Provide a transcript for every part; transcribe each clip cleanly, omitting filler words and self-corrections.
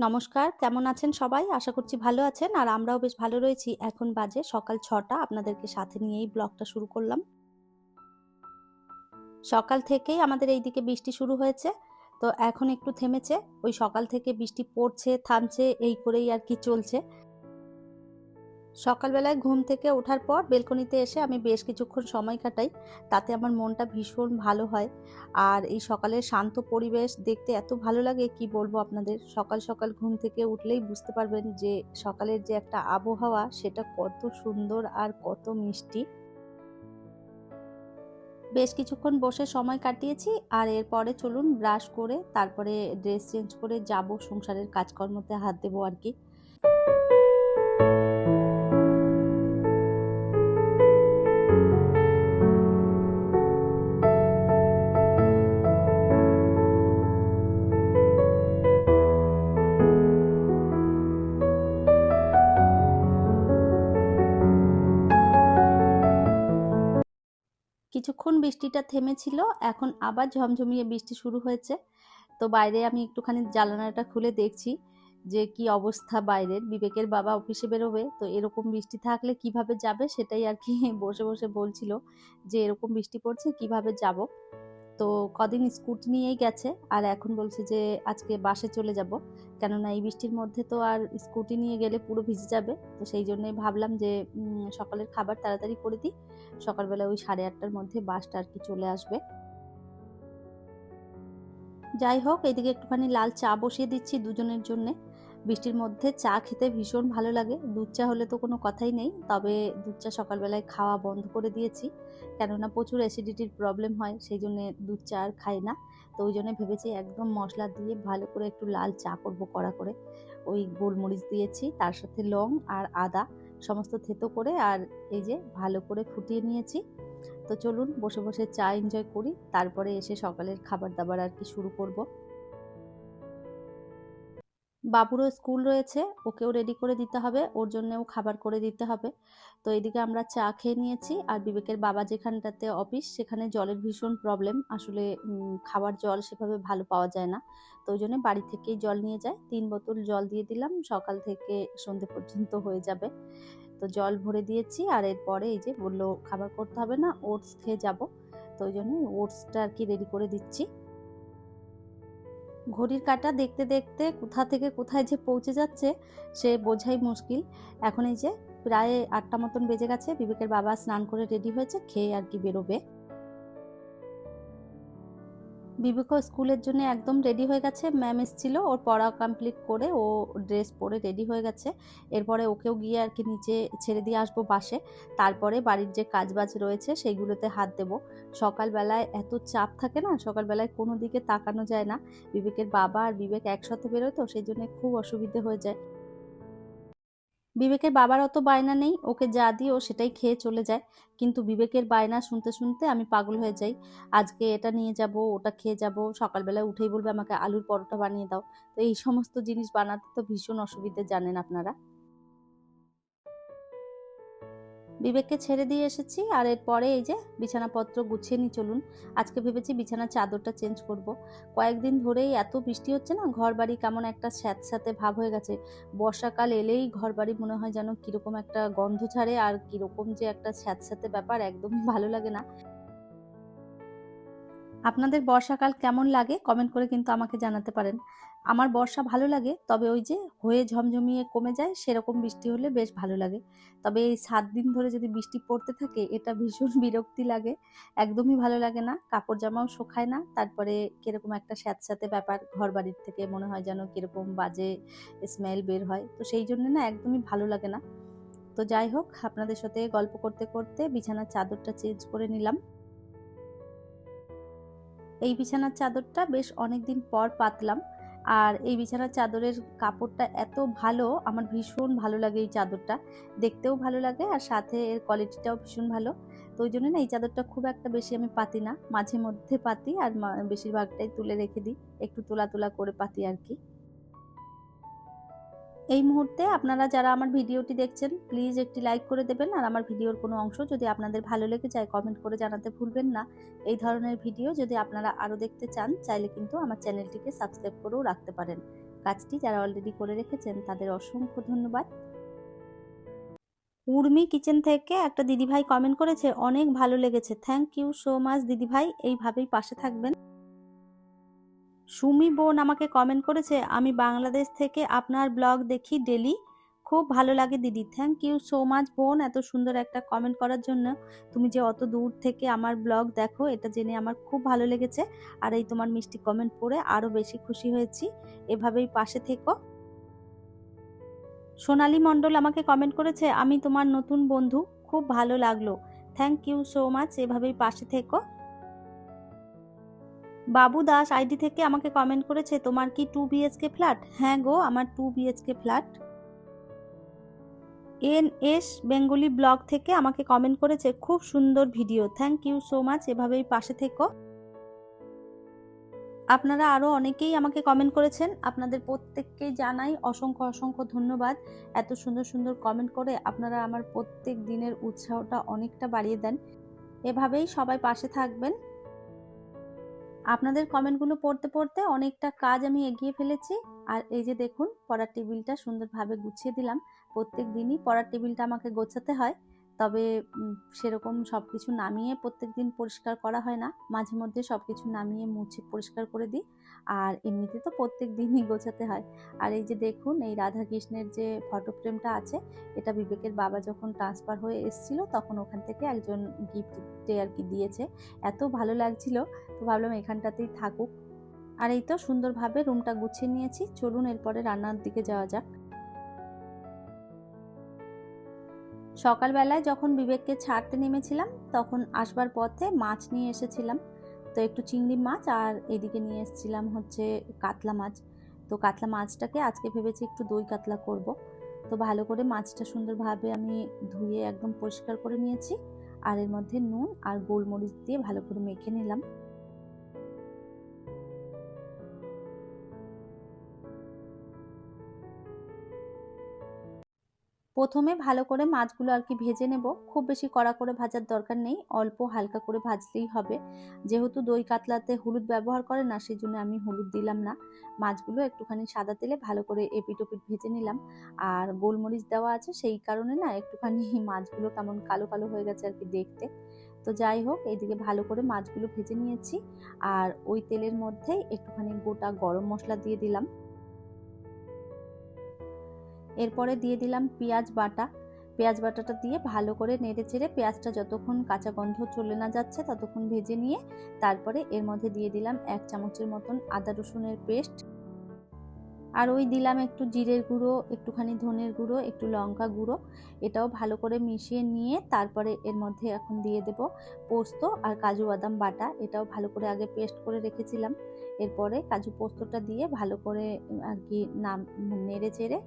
নমস্কার, কেমন আছেন সবাই? আশা করছি ভালো আছেন। আর আমরাও বেশ ভালো রয়েছি। এখন বাজে সকাল ৬টা। আপনাদেরকে সাথে নিয়েই ব্লগটা শুরু করলাম। সকাল থেকেই আমাদের এইদিকে বৃষ্টি শুরু হয়েছে। তো এখন একটু থেমেছে। ওই সকাল থেকে বৃষ্টি পড়ছে, থামছে এই করেই আর কি চলছে। সকালবেলায় ঘুম থেকে ওঠার পর বেলকনিতে এসে আমি বেশ কিছুক্ষণ সময় কাটাই। তাতে আমার মনটা ভীষণ ভালো হয়। আর এই সকালের শান্ত পরিবেশ দেখতে এত ভালো লাগে কি বলবো আপনাদের। সকাল সকাল ঘুম থেকে উঠলেই বুঝতে পারবেন যে সকালের যে একটা আবহাওয়া সেটা কত সুন্দর আর কত মিষ্টি। বেশ কিছুক্ষণ বসে সময় কাটিয়েছি আর এরপরে চলুন ব্রাশ করে তারপরে ড্রেস চেঞ্জ করে যাব সংসারের কাজকর্মতে হাত দেবো আর কি। কিছুক্ষণ বৃষ্টিটা থেমেছিল, এখন আবার ঝমঝমিয়ে বৃষ্টি শুরু হয়েছে। তো বাইরে আমি একটুখানি জানালাটা খুলে দেখছি যে কি অবস্থা বাইরের। বিবেকের বাবা অফিসে বেরোবে, তো এরকম বৃষ্টি থাকলে কিভাবে যাবে সেটাই আর কি বসে বসে বলছিল যে এরকম বৃষ্টি পড়ছে কিভাবে যাব। তো কদিন স্কুটি নিয়েই গেছে আর এখন বলছে যে আজকে বাসে চলে যাব, কেননা এই বৃষ্টির মধ্যে তো আর স্কুটি নিয়ে গেলে পুরো ভিজে যাবে। তো সেই জন্যই ভাবলাম যে সকালের খাবার তাড়াতাড়ি করে দিই, সকালবেলা ওই 8:30টার মধ্যে বাসটা আর কি চলে আসবে। যাই হোক, এদিকে একটুখানি লাল চা বসিয়ে দিচ্ছি দুজনের জন্যে। বৃষ্টির মধ্যে চা খেতে ভীষণ ভালো লাগে। দুধ চা হলে তো কোনো কথাই নেই, তবে দুধ চা সকালবেলায় খাওয়া বন্ধ করে দিয়েছি, কেননা প্রচুর অ্যাসিডিটির প্রবলেম হয়, সেই জন্যে দুধ চা আর খাই না। তো ওই জন্য ভেবেছি একদম মশলা দিয়ে ভালো করে একটু লাল চা করব কড়া করে। ওই গোলমরিচ দিয়েছি, তার সাথে লং আর আদা সমস্ত থেতো করে আর এই যে ভালো করে ফুটিয়ে নিয়েছি। তো চলুন বসে বসে চা এনজয় করি, তারপরে এসে সকালের খাবার দাবার আর কি শুরু করব। বাবুরও স্কুল রয়েছে, ওকেও রেডি করে দিতে হবে, ওর জন্যও খাবার করে দিতে হবে। তো এদিকে আমরা চা খেয়ে নিয়েছি আর বিবেকের বাবা যেখানটাতে অফিস সেখানে জলের ভীষণ প্রবলেম। আসলে খাবার জল সেভাবে ভালো পাওয়া যায় না। তো ওই জন্য বাড়ি থেকেই জল নিয়ে যায়, 3 বোতল জল দিয়ে দিলাম, সকাল থেকে সন্ধে পর্যন্ত হয়ে যাবে। তো জল ভরে দিয়েছি আর এরপরে এই যে বললো খাবার করতে হবে না, ওটস খেয়ে যাব। তো ওই জন্য ওটসটা আর কি রেডি করে দিচ্ছি। ঘড়ির কাঁটা দেখতে দেখতে কোথা থেকে কোথায় যে পৌঁছে যাচ্ছে সে বোঝাই মুশকিল। এখন এই যে প্রায় 8টা মতন বেজে গেছে, বিবেকের বাবা স্নান করে রেডি হয়েছে, খেয়ে আর কি বেরোবে। বিবেকও স্কুলের জন্য একদম রেডি হয়ে গেছে, ম্যাম এসেছিল, ওর পড়া কমপ্লিট করে ও ড্রেস পরে রেডি হয়ে গেছে। এরপরে ওকেও গিয়ে আর কি নিচে ছেড়ে দিয়ে আসবো বাসে, তারপরে বাড়ির যে কাজবাজ রয়েছে সেইগুলোতে হাত দেব। সকালবেলায় এত চাপ থাকে না, সকালবেলায় কোনো দিকে তাকানো যায় না। বিবেকের বাবা আর বিবেক একসাথে বেরোয়, তো সেই জন্য খুব অসুবিধে হয়ে যায়। বিবেকের বাবার অত বায়না নেই, ওকে যা দিই ও সেটাই খেয়ে চলে যায়। কিন্তু বিবেকের বায়না শুনতে শুনতে আমি পাগল হয়ে যাই। আজকে এটা নিয়ে যাব, ওটা খেয়ে যাব, সকালবেলায় উঠেই বলবে আমাকে আলুর পরোটা বানিয়ে দাও। তো এই সমস্ত জিনিস বানাতে তো ভীষণ অসুবিধে, জানেন আপনারা। বিবেককে ছেড়ে দিয়ে এসেছি আর এরপরে এই যে বিছানাপত্র গুছিয়ে নিই চলুন। আজকে ভেবেছি বিছানার চাদরটা চেঞ্জ করব। কয়েকদিন ধরেই এত বৃষ্টি হচ্ছে না, ঘর বাড়ি কেমন একটা স্যাঁতস্যাঁতে ভাব হয়ে গেছে। বর্ষাকাল এলেই ঘর বাড়ি মনে হয় যেন কিরকম একটা গন্ধ ছাড়ে আর কিরকম যে একটা স্যাঁতস্যাঁতে ব্যাপার, একদমই ভালো লাগে না। আপনাদের বর্ষাকাল কেমন লাগে কমেন্ট করে কিন্তু আমাকে জানাতে পারেন। আমার বর্ষা ভালো লাগে, তবে ওই যে হয়ে ঝমঝমিয়ে কমে যায় সেরকম বৃষ্টি হলে বেশ ভালো লাগে। তবে এই 7 দিন ধরে যদি বৃষ্টি পড়তে থাকে এটা ভীষণ বিরক্তি লাগে, একদমই ভালো লাগে না। কাপড় জামাও শুকায় না, তারপরে কিরকম একটা স্যাঁতস্যাঁতে ব্যাপার, ঘর বাড়ির থেকে মনে হয় যেন কিরকম বাজে স্মেল বের হয়, তো সেই জন্য না একদমই ভালো লাগে না। তো যাই হোক, আপনাদের সাথে গল্প করতে করতে বিছানার চাদরটা চেঞ্জ করে নিলাম। এই বিছানার চাদরটা বেশ অনেকদিন পর পাতলাম। আর এই বিছানার চাদরের কাপড়টা এত ভালো, আমার ভীষণ ভালো লাগে এই চাদরটা। দেখতেও ভালো লাগে আর সাথে এর কোয়ালিটিটাও ভীষণ ভালো। তো ওই জন্য না এই চাদরটা খুব একটা বেশি আমি পাতি না, মাঝে মধ্যে পাতি আর বেশিরভাগটাই তুলে রেখে দিই। একটু তোলা তোলা করে পাতি আর কি। এই মুহূর্তে আপনারা যারা আমার ভিডিওটি দেখছেন প্লিজ একটি লাইক করে দেবেন, আর আমার ভিডিওর কোনো অংশ যদি আপনাদের ভালো লেগে যায় কমেন্ট করে জানাতে ভুলবেন না। এই ধরনের ভিডিও যদি আপনারা আরও দেখতে চান চাইলে কিন্তু আমার চ্যানেলটিকে সাবস্ক্রাইব করেও রাখতে পারেন। কাজটি যারা অলরেডি করে রেখেছেন তাদের অসংখ্য ধন্যবাদ। উর্মি কিচেন থেকে একটা দিদিভাই কমেন্ট করেছে, অনেক ভালো লেগেছে। থ্যাংক ইউ সো মাচ দিদিভাই, এইভাবেই পাশে থাকবেন। সুমি বোন আমাকে কমেন্ট করেছে, আমি বাংলাদেশ থেকে আপনার ব্লগ দেখি ডেলি, খুব ভালো লাগে দিদি। থ্যাংক ইউ সো মাচ বোন, এত সুন্দর একটা কমেন্ট করার জন্য। তুমি যে অত দূর থেকে আমার ব্লগ দেখো এটা জেনে আমার খুব ভালো লেগেছে, আর এই তোমার মিষ্টি কমেন্ট পড়ে আরও বেশি খুশি হয়েছি। এভাবেই পাশে থেকো। সোনালী মণ্ডল আমাকে কমেন্ট করেছে, আমি তোমার নতুন বন্ধু, খুব ভালো লাগলো। থ্যাংক ইউ সো মাচ, এভাবেই পাশে থেকো। বাবু দাস আইডি থেকে আমাকে কমেন্ট করেছে, তোমার কি 2 BHK ফ্ল্যাট? হ্যাঁ গো, আমার 2 BHK flat. NS Bengali blog থেকে আমাকে কমেন্ট করেছে, খুব সুন্দর video. Thank you so much, এভাবেই পাশে থেকো। আপনারা আরও অনেকেই আমাকে কমেন্ট করেছেন, আপনাদের প্রত্যেককেই জানাই অসংখ্য অসংখ্য ধন্যবাদ। এত সুন্দর সুন্দর কমেন্ট করে আপনারা আমার প্রত্যেক দিনের উৎসাহটা অনেকটা বাড়িয়ে দেন। এভাবেই সবাই পাশে থাকবেন। আপনাদের কমেন্টগুলো পড়তে পড়তে অনেকটা কাজ আমি এগিয়ে ফেলেছি। আর এই যে দেখুন, পড়ার টেবিলটা সুন্দরভাবে গুছিয়ে দিলাম। প্রত্যেক দিনই পড়ার টেবিলটা আমাকে গোছাতে হয়, তবে সেরকম সব কিছু নামিয়ে প্রত্যেক দিন পরিষ্কার করা হয় না, মাঝে মধ্যে সব কিছু নামিয়ে মুছে পরিষ্কার করে দিই। আর এমনিতে তো প্রত্যেক দিনই গোছাতে হয়। আর এই যে দেখুন, এই রাধা কৃষ্ণের যে ফটো ফ্রেমটা আছে, এটা বিবেকের বাবা যখন ট্রান্সফার হয়ে এসেছিল তখন ওখান থেকে একজন গিফটে আর কি দিয়েছে। এত ভালো লাগছিল, তো ভাবলাম এখানটাতেই থাকুক। আর এই তো সুন্দরভাবে রুমটা গুছিয়ে নিয়েছি। চলুন এরপরে রান্নার দিকে যাওয়া যাক। সকালবেলায় যখন বিবেককে ছাড়তে নেমেছিলাম তখন আসবার পথে মাছ নিয়ে এসেছিলাম, তো একটু চিংড়ি মাছ, আর এদিকে নিয়ে এসেছিলাম হচ্ছে কাতলা মাছ। তো কাতলা মাছটাকে আজকে ভেবেছি একটু দই কাতলা করব। তো ভালো করে মাছটা সুন্দরভাবে আমি ধুয়ে একদম পরিষ্কার করে নিয়েছি, আর এর মধ্যে নুন আর গোলমরিচ দিয়ে ভালো করে মেখে নিলাম। প্রথমে ভালো করে মাছগুলো আর কি ভেজে নেব। খুব বেশি কড়া করে ভাজার দরকার নেই, অল্প হালকা করে ভাজলেই হবে। যেহেতু দই কাতলাতে হলুদ ব্যবহার করে না, সেই জন্য আমি হলুদ দিলাম না। মাছগুলো একটুখানি সাদা তেলে ভালো করে এপিট ওপিট ভেজে নিলাম। আর গোলমরিচ দেওয়া আছে সেই কারণে না একটুখানি মাছগুলো কেমন কালো কালো হয়ে গেছে আর কি দেখতে। তো যাই হোক, এইদিকে ভালো করে মাছগুলো ভেজে নিয়েছি। আর ওই তেলের মধ্যেই একটুখানি গোটা গরম মশলা দিয়ে দিলাম। এরপরে দিয়ে দিলাম পেঁয়াজ বাটা। পেঁয়াজ বাটাটা দিয়ে ভালো করে নেড়ে চেড়ে পেঁয়াজটা যতক্ষণ কাঁচা গন্ধ চলে না যাচ্ছে ততক্ষণ ভেজে নিয়ে তারপরে এর মধ্যে দিয়ে দিলাম 1 চামচের মতন আদা রসুনের পেস্ট। আর ওই দিলাম একটু জিরের গুঁড়ো, একটুখানি ধনের গুঁড়ো, একটু লঙ্কা গুঁড়ো। এটাও ভালো করে মিশিয়ে নিয়ে তারপরে এর মধ্যে এখন দিয়ে দেব পোস্ত আর কাজু বাদাম বাটা। এটাও ভালো করে আগে পেস্ট করে রেখেছিলাম। এরপরে কাজু পোস্তটা দিয়ে ভালো করে আর কি নেড়ে চেড়ে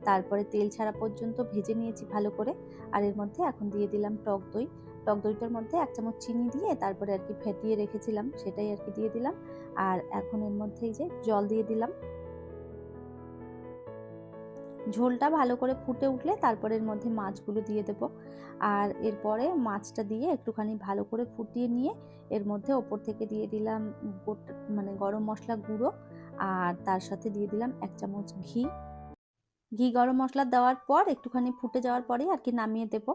তারপরে তেল ছাড়া পর্যন্ত ভেজে নিয়েছি ভালো করে। আর এর মধ্যে এখন দিয়ে দিলাম টক দই। টক দইটার মধ্যে 1 চামচ চিনি দিয়ে তারপরে আর কি ফেটিয়ে রেখেছিলাম, সেটাই আর কি দিয়ে দিলাম। আর এখন এর মধ্যে এই যে জল দিয়ে দিলাম। ঝোলটা ভালো করে ফুটে উঠলে তারপরে এর মধ্যে মাছগুলো দিয়ে দেব। আর এরপরে মাছটা দিয়ে একটুখানি ভালো করে ফুটিয়ে নিয়ে এর মধ্যে ওপর থেকে দিয়ে দিলাম মানে গরম মশলা গুঁড়ো, আর তার সাথে দিয়ে দিলাম 1 চামচ ঘি। গরম মশলা দেওয়ার পর একটুখানি ফুটে যাওয়ার পরেই আর কি নামিয়ে দেব।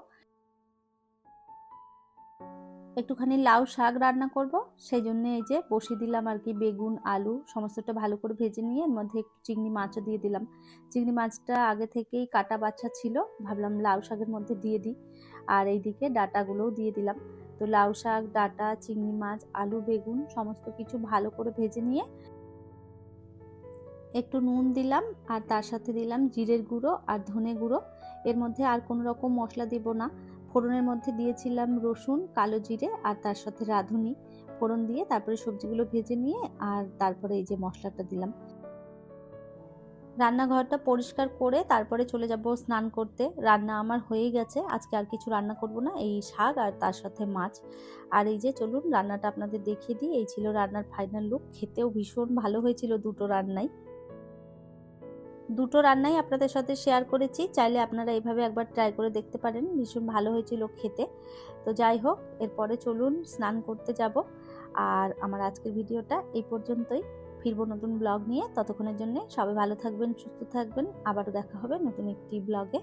একটুখানি লাউ শাক রান্না করব, সেই জন্য এই যে বসিয়ে দিলাম আর কি বেগুন আলু সমস্তটা ভালো করে ভেজে নিয়ে এর মধ্যে একটু চিংড়ি মাছও দিয়ে দিলাম। চিংড়ি মাছটা আগে থেকেই কাটা বাছা ছিল, ভাবলাম লাউ শাকের মধ্যে দিয়ে দিই। আর এইদিকে ডাঁটাগুলোও দিয়ে দিলাম। তো লাউ শাক, ডাঁটা, চিংড়ি মাছ, আলু, বেগুন সমস্ত কিছু ভালো করে ভেজে নিয়ে একটু নুন দিলাম, আর তার সাথে দিলাম জিরের গুঁড়ো আর ধনে গুঁড়ো। এর মধ্যে আর কোনো রকম মশলা দেব না। ফোড়নের মধ্যে দিয়েছিলাম রসুন, কালো জিরে আর তার সাথে রাঁধুনি। ফোড়ন দিয়ে তারপরে সবজিগুলো ভেজে নিয়ে আর তারপরে এই যে মশলাটা দিলাম। রান্নাঘরটা পরিষ্কার করে তারপরে চলে যাব স্নান করতে। রান্না আমার হয়ে গেছে, আজকে আর কিছু রান্না করব না, এই শাক আর তার সাথে মাছ। আর এই যে চলুন রান্নাটা আপনাদের দেখিয়ে দিই। এই ছিল রান্নার ফাইনাল লুক। খেতেও ভীষণ ভালো হয়েছিল দুটো রান্নাই আপনাদের সাথে শেয়ার করেছি। চাইলে আপনারা এইভাবে একবার ট্রাই করে দেখতে পারেন, ভীষণ ভালো হয়েছিল খেতে। তো যাই হোক, এরপরে চলুন স্নান করতে যাব। আর আমার আজকের ভিডিওটা এই পর্যন্তই। ফিরবো নতুন ব্লগ নিয়ে। ততক্ষণের জন্য সবাই ভালো থাকবেন, সুস্থ থাকবেন। আবারও দেখা হবে নতুন একটি ব্লগে।